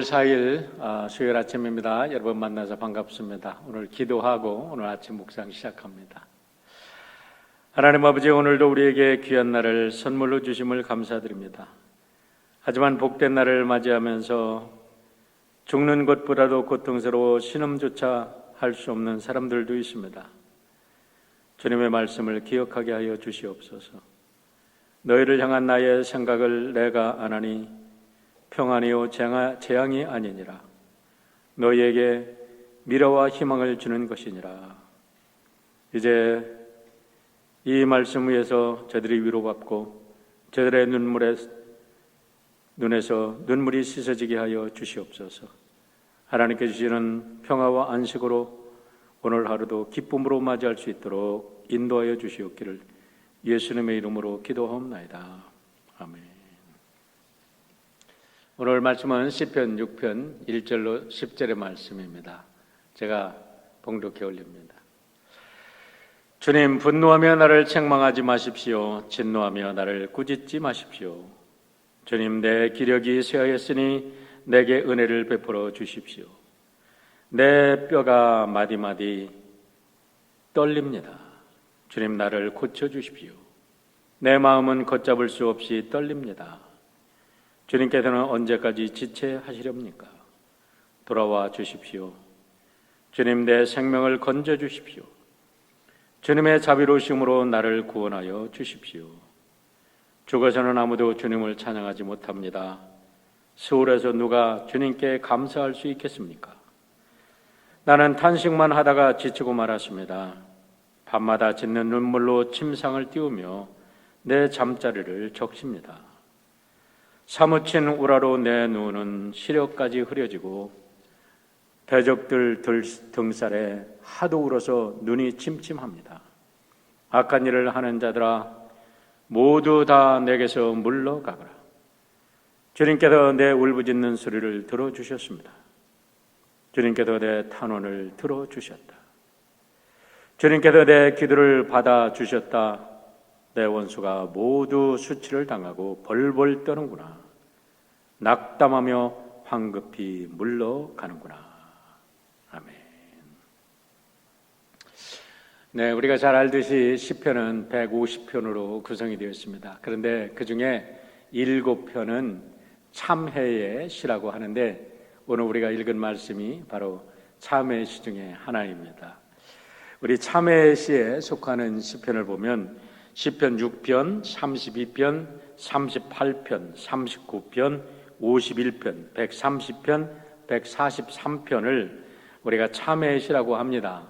4일 수요일 아침입니다. 여러분 만나서 반갑습니다. 오늘 기도하고 오늘 아침 묵상 시작합니다. 하나님 아버지, 오늘도 우리에게 귀한 날을 선물로 주심을 감사드립니다. 하지만 복된 날을 맞이하면서 죽는 것보다도 고통스러워 신음조차 할 수 없는 사람들도 있습니다. 주님의 말씀을 기억하게 하여 주시옵소서. 너희를 향한 나의 생각을 내가 안 하니 평안이요 재앙이 아니니라. 너희에게 미래와 희망을 주는 것이니라. 이제 이 말씀 위에서 저들이 위로받고 저들의 눈에서 눈물이 씻어지게 하여 주시옵소서. 하나님께 주시는 평화와 안식으로 오늘 하루도 기쁨으로 맞이할 수 있도록 인도하여 주시옵기를 예수님의 이름으로 기도하옵나이다. 아멘. 오늘 말씀은 시편 6편 1절로 10절의 말씀입니다. 제가 봉독해 올립니다. 주님, 분노하며 나를 책망하지 마십시오. 진노하며 나를 꾸짖지 마십시오. 주님, 내 기력이 쇠하였으니 내게 은혜를 베풀어 주십시오. 내 뼈가 마디마디 떨립니다. 주님, 나를 고쳐주십시오. 내 마음은 걷잡을 수 없이 떨립니다. 주님께서는 언제까지 지체하시렵니까? 돌아와 주십시오. 주님, 내 생명을 건져주십시오. 주님의 자비로우심으로 나를 구원하여 주십시오. 죽어서는 아무도 주님을 찬양하지 못합니다. 서울에서 누가 주님께 감사할 수 있겠습니까? 나는 탄식만 하다가 지치고 말았습니다. 밤마다 짖는 눈물로 침상을 띄우며 내 잠자리를 적십니다. 사무친 우라로 내 눈은 시력까지 흐려지고 대적들 등살에 하도 울어서 눈이 침침합니다. 악한 일을 하는 자들아, 모두 다 내게서 물러가거라. 주님께서 내 울부짖는 소리를 들어주셨습니다. 주님께서 내 탄원을 들어주셨다. 주님께서 내 기도를 받아주셨다. 내 원수가 모두 수치를 당하고 벌벌 떠는구나. 낙담하며 황급히 물러가는구나. 아멘. 네, 우리가 잘 알듯이 시편은 150편으로 구성이 되어 있습니다. 그런데 그 중에 7편은 참회의 시라고 하는데 오늘 우리가 읽은 말씀이 바로 참회의 시 중에 하나입니다. 우리 참회의 시에 속하는 시편을 보면 시편 6편, 32편, 38편, 39편, 51편, 130편, 143편을 우리가 참회의 시라고 합니다.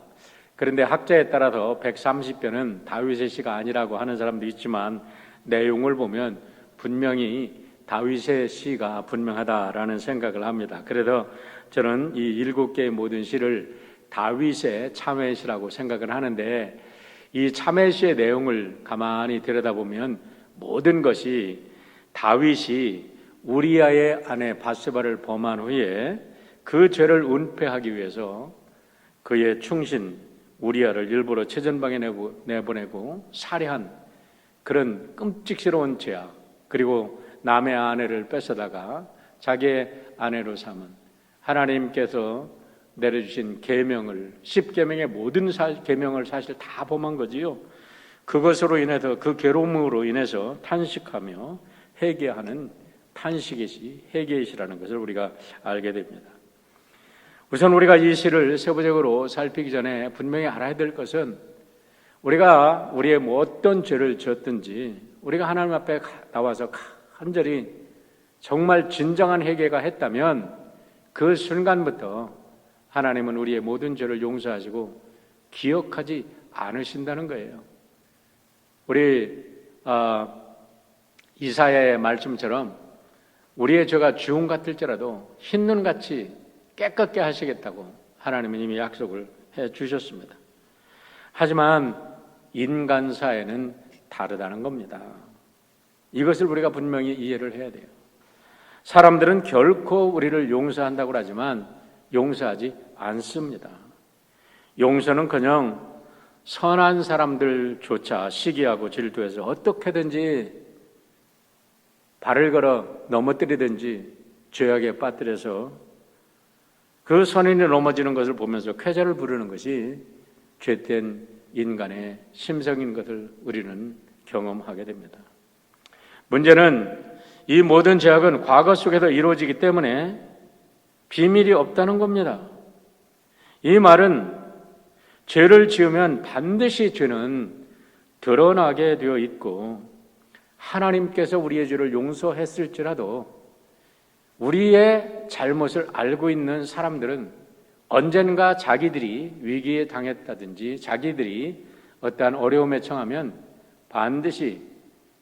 그런데 학자에 따라서 130편은 다윗의 시가 아니라고 하는 사람도 있지만 내용을 보면 분명히 다윗의 시가 분명하다라는 생각을 합니다. 그래서 저는 이 7개의 모든 시를 다윗의 참회의 시라고 생각을 하는데 이 참회의 시의 내용을 가만히 들여다보면 모든 것이 다윗이 우리아의 아내 밧세바를 범한 후에 그 죄를 은폐하기 위해서 그의 충신 우리아를 일부러 최전방에 내보내고 살해한 그런 끔찍스러운 죄악, 그리고 남의 아내를 뺏어다가 자기의 아내로 삼은 하나님께서 내려주신 계명을 10계명의 모든 계명을 사실 다 범한 거지요. 그것으로 인해서 그 괴로움으로 인해서 탄식하며 회개하는 탄식의 시, 회개의 시라는 것을 우리가 알게 됩니다. 우선 우리가 이 시를 세부적으로 살피기 전에 분명히 알아야 될 것은 우리가 우리의 어떤 죄를 지었든지 우리가 하나님 앞에 나와서 간절히 정말 진정한 회개가 했다면 그 순간부터 하나님은 우리의 모든 죄를 용서하시고 기억하지 않으신다는 거예요. 우리 이사야의 말씀처럼 우리의 죄가 주홍 같을지라도 흰눈같이 깨끗게 하시겠다고 하나님은 이미 약속을 해 주셨습니다. 하지만 인간사에는 다르다는 겁니다. 이것을 우리가 분명히 이해를 해야 돼요. 사람들은 결코 우리를 용서한다고 하지만 용서하지 않습니다. 용서는커녕 선한 사람들조차 시기하고 질투해서 어떻게든지 발을 걸어 넘어뜨리든지 죄악에 빠뜨려서 그 선인이 넘어지는 것을 보면서 쾌재를 부르는 것이 죄된 인간의 심성인 것을 우리는 경험하게 됩니다. 문제는 이 모든 죄악은 과거 속에서 이루어지기 때문에 비밀이 없다는 겁니다. 이 말은 죄를 지으면 반드시 죄는 드러나게 되어 있고 하나님께서 우리의 죄를 용서했을지라도 우리의 잘못을 알고 있는 사람들은 언젠가 자기들이 위기에 당했다든지 자기들이 어떠한 어려움에 처하면 반드시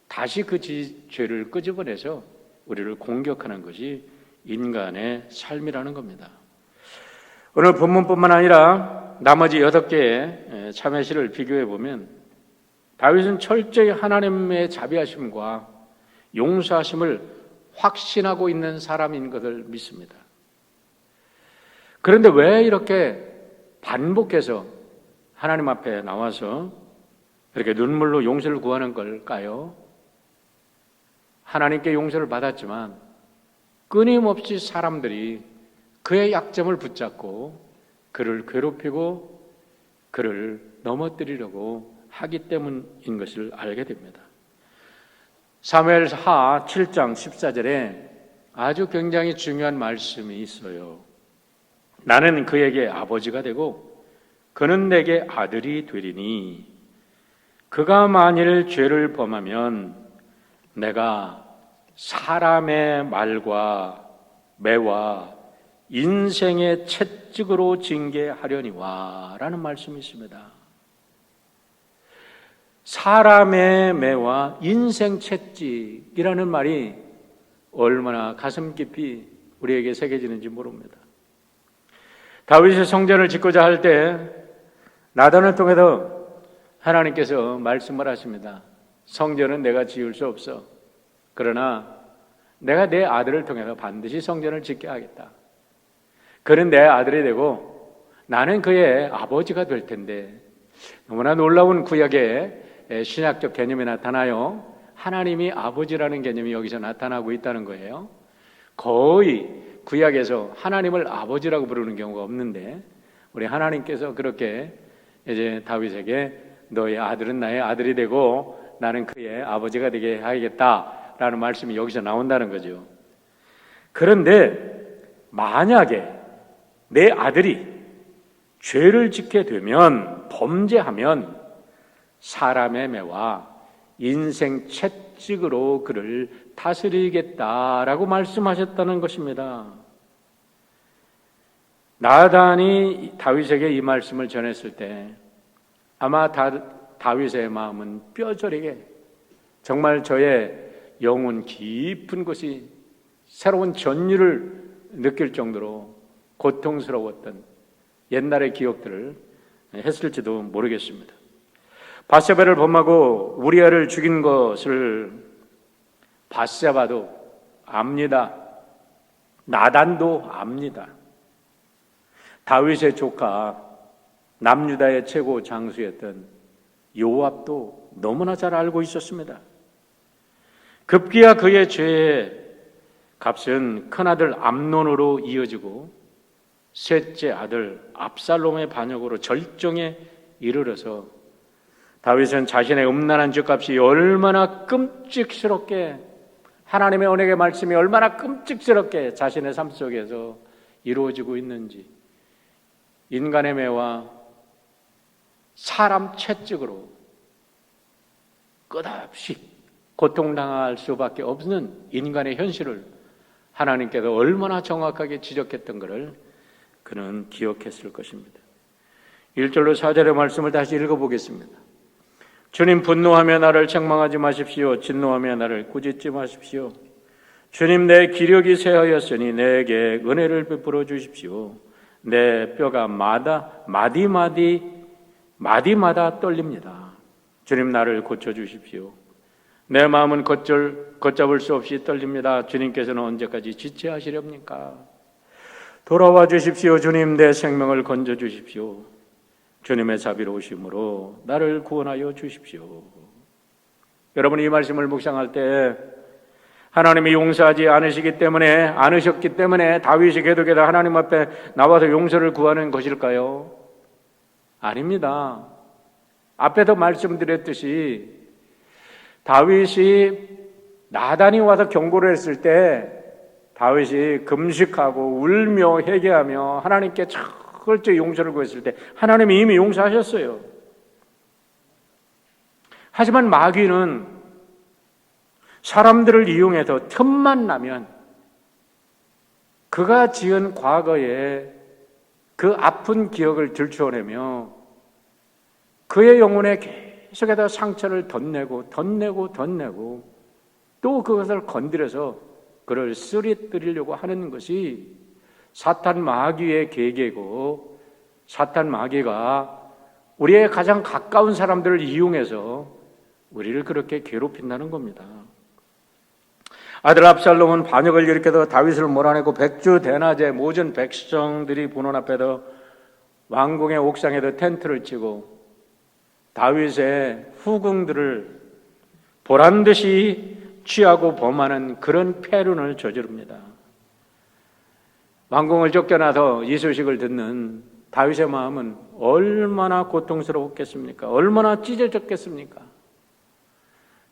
다시 그 죄를 끄집어내서 우리를 공격하는 것이 인간의 삶이라는 겁니다. 오늘 본문뿐만 아니라 나머지 6개의 참회시를 비교해 보면 다윗은 철저히 하나님의 자비하심과 용서하심을 확신하고 있는 사람인 것을 믿습니다. 그런데 왜 이렇게 반복해서 하나님 앞에 나와서 이렇게 눈물로 용서를 구하는 걸까요? 하나님께 용서를 받았지만 끊임없이 사람들이 그의 약점을 붙잡고 그를 괴롭히고 그를 넘어뜨리려고 하기 때문인 것을 알게 됩니다. 사무엘하 7장 14절에 아주 굉장히 중요한 말씀이 있어요. 나는 그에게 아버지가 되고 그는 내게 아들이 되리니 그가 만일 죄를 범하면 내가 사람의 말과 매와 인생의 채찍으로 징계하려니와 라는 말씀이 있습니다. 사람의 매와 인생 채찍이라는 말이 얼마나 가슴 깊이 우리에게 새겨지는지 모릅니다. 다윗이 성전을 짓고자 할 때 나단을 통해서 하나님께서 말씀을 하십니다. 성전은 내가 지을 수 없어. 그러나 내가 내 아들을 통해서 반드시 성전을 짓게 하겠다. 그는 내 아들이 되고 나는 그의 아버지가 될 텐데, 너무나 놀라운 구약의 신약적 개념이 나타나요. 하나님이 아버지라는 개념이 여기서 나타나고 있다는 거예요. 거의 구약에서 하나님을 아버지라고 부르는 경우가 없는데 우리 하나님께서 그렇게 이제 다윗에게 너의 아들은 나의 아들이 되고 나는 그의 아버지가 되게 하겠다라는 말씀이 여기서 나온다는 거죠. 그런데 만약에 내 아들이 죄를 짓게 되면, 범죄하면 사람의 매와 인생 채찍으로 그를 다스리겠다라고 말씀하셨다는 것입니다. 나단이 다윗에게 이 말씀을 전했을 때 아마 다윗의 마음은 뼈저리게 정말 저의 영혼 깊은 곳이 새로운 전율을 느낄 정도로 고통스러웠던 옛날의 기억들을 했을지도 모르겠습니다. 밧세바를 범하고 우리아를 죽인 것을 밧세바도 압니다. 나단도 압니다. 다윗의 조카 남유다의 최고 장수였던 요압도 너무나 잘 알고 있었습니다. 급기야 그의 죄의 값은 큰아들 암논으로 이어지고 셋째 아들 압살롬의 반역으로 절정에 이르러서 다윗은 자신의 음란한 죄값이 얼마나 끔찍스럽게, 하나님의 언약의 말씀이 얼마나 끔찍스럽게 자신의 삶 속에서 이루어지고 있는지, 인간의 매와 사람 채찍으로 끝없이 고통당할 수밖에 없는 인간의 현실을 하나님께서 얼마나 정확하게 지적했던 것을 그는 기억했을 것입니다. 1절로 4절의 말씀을 다시 읽어보겠습니다. 주님, 분노하며 나를 책망하지 마십시오. 진노하며 나를 꾸짖지 마십시오. 주님, 내 기력이 쇠하였으니 내게 은혜를 베풀어 주십시오. 내 뼈가 마디마다 떨립니다. 주님, 나를 고쳐주십시오. 내 마음은 걷잡을 수 없이 떨립니다. 주님께서는 언제까지 지체하시렵니까? 돌아와 주십시오. 주님, 내 생명을 건져 주십시오. 주님의 자비로우심으로 나를 구원하여 주십시오. 여러분, 이 말씀을 묵상할 때 하나님이 용서하지 않으셨기 때문에 다윗이 계속해서 하나님 앞에 나와서 용서를 구하는 것일까요? 아닙니다. 앞에도 말씀드렸듯이 다윗이 나단이 와서 경고를 했을 때 다윗이 금식하고 울며 회개하며 하나님께 철저히 용서를 구했을 때 하나님이 이미 용서하셨어요. 하지만 마귀는 사람들을 이용해서 틈만 나면 그가 지은 과거의 그 아픈 기억을 들추어내며 그의 영혼에 계속해서 상처를 덧내고 또 그것을 건드려서 그를 쓰러뜨리려고 하는 것이 사탄 마귀의 계계고, 사탄 마귀가 우리의 가장 가까운 사람들을 이용해서 우리를 그렇게 괴롭힌다는 겁니다. 아들 압살롬은 반역을 일으켜서 다윗을 몰아내고 백주 대낮에 모든 백성들이 보는 앞에서 왕궁의 옥상에도 텐트를 치고 다윗의 후궁들을 보란듯이 취하고 범하는 그런 패륜을 저지릅니다. 왕궁을 쫓겨나서 이 소식을 듣는 다윗의 마음은 얼마나 고통스러웠겠습니까? 얼마나 찢어졌겠습니까?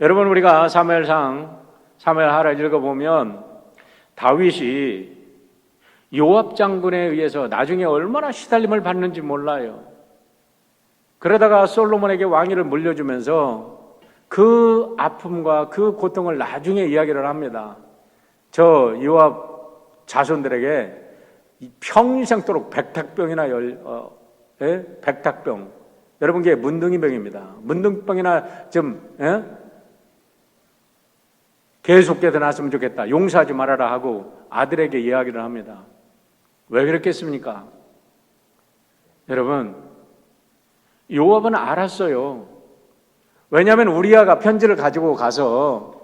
여러분, 우리가 사무엘하를 읽어보면 다윗이 요압 장군에 의해서 나중에 얼마나 시달림을 받는지 몰라요. 그러다가 솔로몬에게 왕위를 물려주면서 그 아픔과 그 고통을 나중에 이야기를 합니다. 저 요압 자손들에게 평생도록 백탁병이나 백탁병, 여러분 그게 문둥이병입니다. 문둥병이나 좀 계속해서 났으면 좋겠다, 용서하지 말아라 하고 아들에게 이야기를 합니다. 왜 그랬겠습니까? 여러분, 요압은 알았어요. 왜냐하면 우리아가 편지를 가지고 가서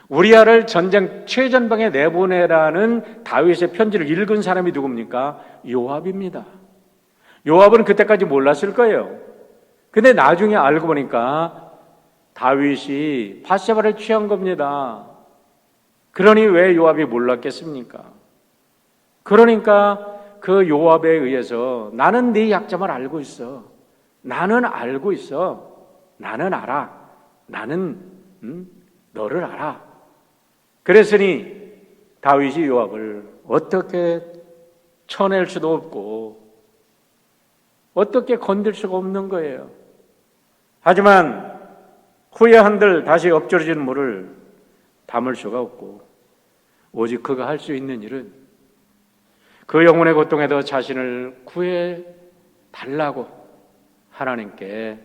우리아를 전쟁 최전방에 내보내라는 다윗의 편지를 읽은 사람이 누굽니까? 요압입니다. 요압은 그때까지 몰랐을 거예요. 근데 나중에 알고 보니까 다윗이 밧세바를 취한 겁니다. 그러니 왜 요압이 몰랐겠습니까? 그러니까 그 요압에 의해서 나는 네 약점을 알고 있어. 나는 알고 있어. 나는 알아. 나는 너를 알아. 그랬으니 다윗이 요압을 어떻게 쳐낼 수도 없고 어떻게 건들 수가 없는 거예요. 하지만 후에 한들 다시 엎질러진 물을 담을 수가 없고 오직 그가 할 수 있는 일은 그 영혼의 고통에도 자신을 구해 달라고 하나님께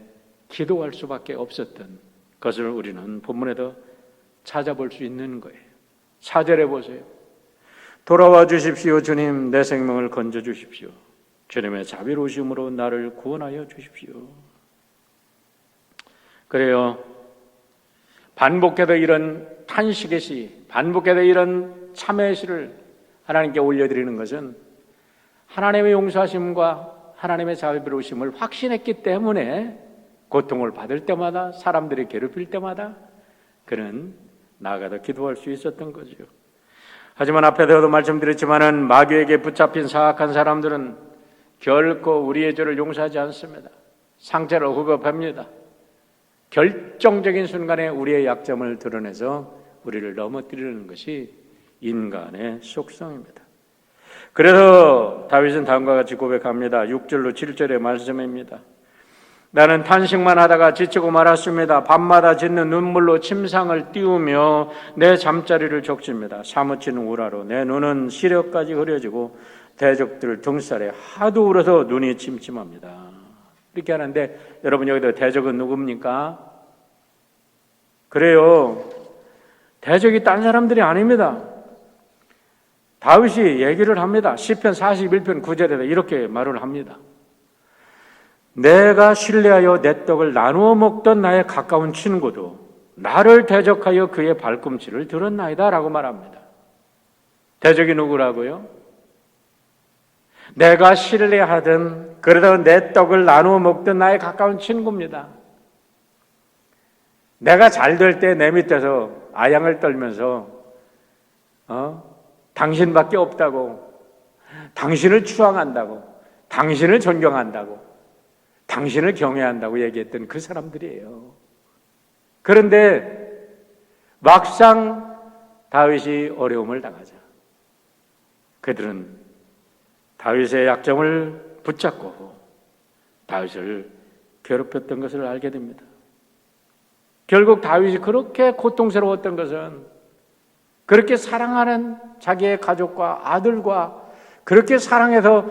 기도할 수밖에 없었던 것을 우리는 본문에도 찾아볼 수 있는 거예요. 4절에 보세요. 돌아와 주십시오. 주님, 내 생명을 건져 주십시오. 주님의 자비로우심으로 나를 구원하여 주십시오. 그래요. 반복해서 이런 탄식의 시, 반복해서 이런 참회의 시를 하나님께 올려드리는 것은 하나님의 용서하심과 하나님의 자비로우심을 확신했기 때문에 고통을 받을 때마다, 사람들이 괴롭힐 때마다 그는 나아가서 기도할 수 있었던 거죠. 하지만 앞에서도 말씀드렸지만은 마귀에게 붙잡힌 사악한 사람들은 결코 우리의 죄를 용서하지 않습니다. 상처를 후벼팝니다. 결정적인 순간에 우리의 약점을 드러내서 우리를 넘어뜨리는 것이 인간의 속성입니다. 그래서 다윗은 다음과 같이 고백합니다. 6절로 7절의 말씀입니다. 나는 탄식만 하다가 지치고 말았습니다. 밤마다 짖는 눈물로 침상을 띄우며 내 잠자리를 적십니다. 사무치는 우라로 내 눈은 시력까지 흐려지고 대적들 등살에 하도 울어서 눈이 침침합니다. 이렇게 하는데 여러분, 여기도 대적은 누굽니까? 그래요. 대적이 딴 사람들이 아닙니다. 다윗이 얘기를 합니다. 시편 41편 9절에 이렇게 말을 합니다. 내가 신뢰하여 내 떡을 나누어 먹던 나의 가까운 친구도 나를 대적하여 그의 발꿈치를 들었나이다 라고 말합니다. 대적이 누구라고요? 내가 신뢰하던, 그러다 내 떡을 나누어 먹던 나의 가까운 친구입니다. 내가 잘 될 때 내 밑에서 아양을 떨면서 당신밖에 없다고, 당신을 추앙한다고, 당신을 존경한다고, 당신을 경외한다고 얘기했던 그 사람들이에요. 그런데 막상 다윗이 어려움을 당하자 그들은 다윗의 약점을 붙잡고 다윗을 괴롭혔던 것을 알게 됩니다. 결국 다윗이 그렇게 고통스러웠던 것은 그렇게 사랑하는 자기의 가족과 아들과 그렇게 사랑해서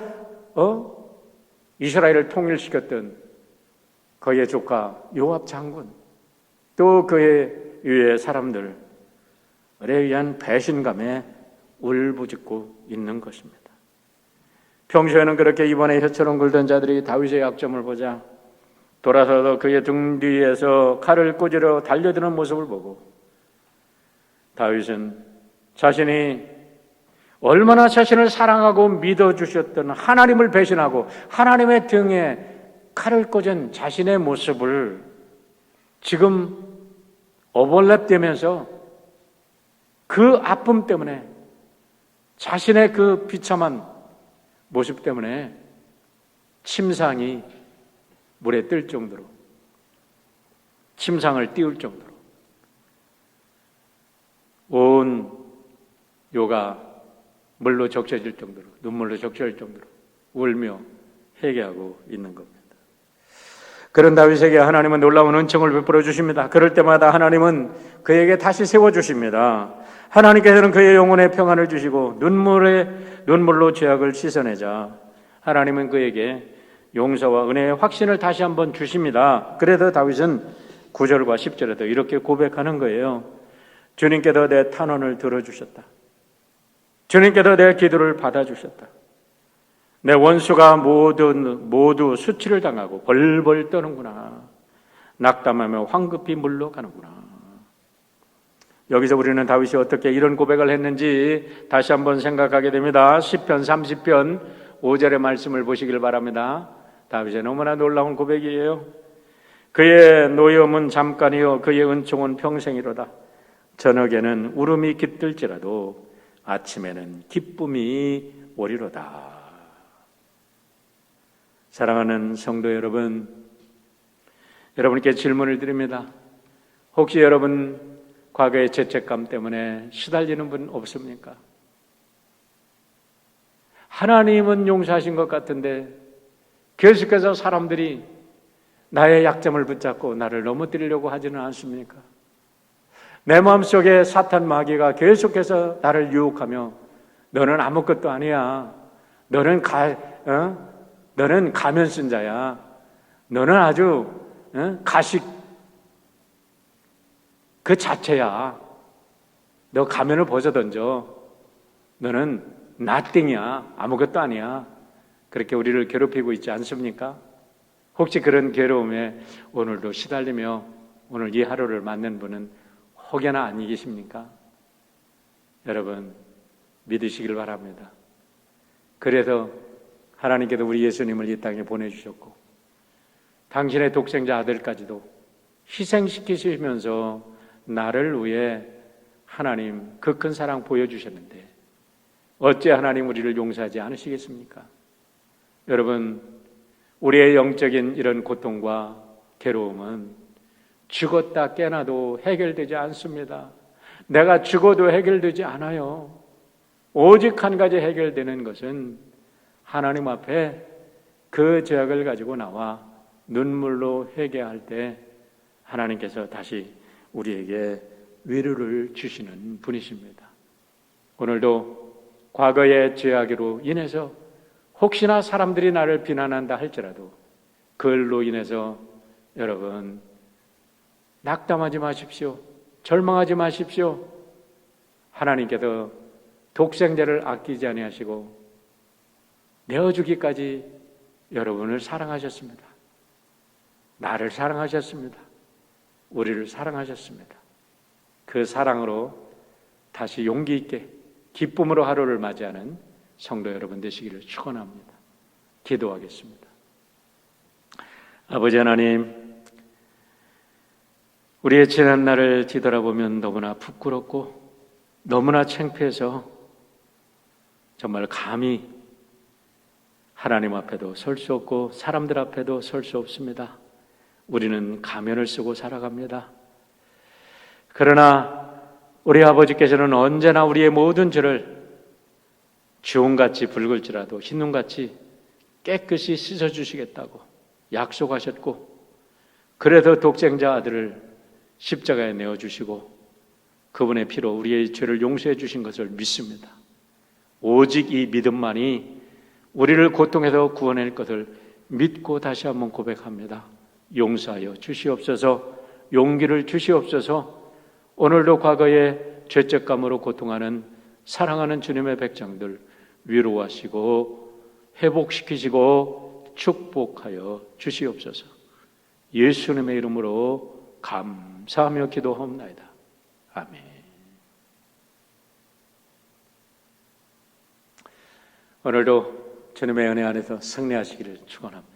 이스라엘을 통일시켰던 그의 조카 요압 장군, 또 그의 위의 사람들에 의한 배신감에 울부짖고 있는 것입니다. 평소에는 그렇게 입안에 혀처럼 굴던 자들이 다윗의 약점을 보자 돌아서서 그의 등 뒤에서 칼을 꽂으러 달려드는 모습을 보고 다윗은 자신이 얼마나 자신을 사랑하고 믿어주셨던 하나님을 배신하고 하나님의 등에 칼을 꽂은 자신의 모습을 지금 오버랩되면서 그 아픔 때문에 자신의 그 비참한 모습 때문에 침상이 물에 뜰 정도로, 침상을 띄울 정도로 온 요가 물로 적셔질 정도로, 눈물로 적셔질 정도로 울며 회개하고 있는 겁니다. 그런 다윗에게 하나님은 놀라운 은총을 베풀어 주십니다. 그럴 때마다 하나님은 그에게 다시 세워주십니다. 하나님께서는 그의 영혼에 평안을 주시고 눈물로 죄악을 씻어내자 하나님은 그에게 용서와 은혜의 확신을 다시 한번 주십니다. 그래서 다윗은 9절과 10절에도 이렇게 고백하는 거예요. 주님께서 내 탄원을 들어주셨다. 주님께서 내 기도를 받아주셨다. 내 원수가 모두 수치를 당하고 벌벌 떠는구나. 낙담하며 황급히 물러가는구나. 여기서 우리는 다윗이 어떻게 이런 고백을 했는지 다시 한번 생각하게 됩니다. 시편 30편 5절의 말씀을 보시길 바랍니다. 다윗의 너무나 놀라운 고백이에요. 그의 노여움은 잠깐이요 그의 은총은 평생이로다. 저녁에는 울음이 깃들지라도 아침에는 기쁨이 오리로다. 사랑하는 성도 여러분, 여러분께 질문을 드립니다. 혹시 여러분 과거의 죄책감 때문에 시달리는 분 없습니까? 하나님은 용서하신 것 같은데 계속해서 사람들이 나의 약점을 붙잡고 나를 넘어뜨리려고 하지는 않습니까? 내 마음속에 사탄 마귀가 계속해서 나를 유혹하며 너는 아무것도 아니야. 너는 가면 쓴 자야. 너는 아주 가식 그 자체야. 너 가면을 벗어던져. 너는 nothing이야. 아무것도 아니야. 그렇게 우리를 괴롭히고 있지 않습니까? 혹시 그런 괴로움에 오늘도 시달리며 오늘 이 하루를 맞는 분은 혹여나 아니 계십니까? 여러분 믿으시길 바랍니다. 그래서 하나님께서 우리 예수님을 이 땅에 보내주셨고 당신의 독생자 아들까지도 희생시키시면서 나를 위해 하나님 그 큰 사랑 보여주셨는데 어째 하나님 우리를 용서하지 않으시겠습니까? 여러분 우리의 영적인 이런 고통과 괴로움은 죽었다 깨나도 해결되지 않습니다. 내가 죽어도 해결되지 않아요. 오직 한 가지 해결되는 것은 하나님 앞에 그 죄악을 가지고 나와 눈물로 회개할 때 하나님께서 다시 우리에게 위로를 주시는 분이십니다. 오늘도 과거의 죄악으로 인해서 혹시나 사람들이 나를 비난한다 할지라도 그걸로 인해서 여러분 낙담하지 마십시오. 절망하지 마십시오. 하나님께서 독생자를 아끼지 아니하시고 내어주기까지 여러분을 사랑하셨습니다. 나를 사랑하셨습니다. 우리를 사랑하셨습니다. 그 사랑으로 다시 용기 있게 기쁨으로 하루를 맞이하는 성도 여러분 되시기를 축원합니다. 기도하겠습니다. 아버지 하나님, 우리의 지난 날을 뒤돌아보면 너무나 부끄럽고 너무나 창피해서 정말 감히 하나님 앞에도 설 수 없고 사람들 앞에도 설 수 없습니다. 우리는 가면을 쓰고 살아갑니다. 그러나 우리 아버지께서는 언제나 우리의 모든 죄를 주홍같이 붉을지라도 흰눈같이 깨끗이 씻어주시겠다고 약속하셨고, 그래서 독생자 아들을 십자가에 내어주시고 그분의 피로 우리의 죄를 용서해 주신 것을 믿습니다. 오직 이 믿음만이 우리를 고통에서 구원할 것을 믿고 다시 한번 고백합니다. 용서하여 주시옵소서, 용기를 주시옵소서. 오늘도 과거의 죄책감으로 고통하는 사랑하는 주님의 백성들 위로하시고 회복시키시고 축복하여 주시옵소서. 예수님의 이름으로 감사하며 기도하옵나이다. 아멘. 오늘도 주님의 은혜 안에서 승리하시기를 축원합니다.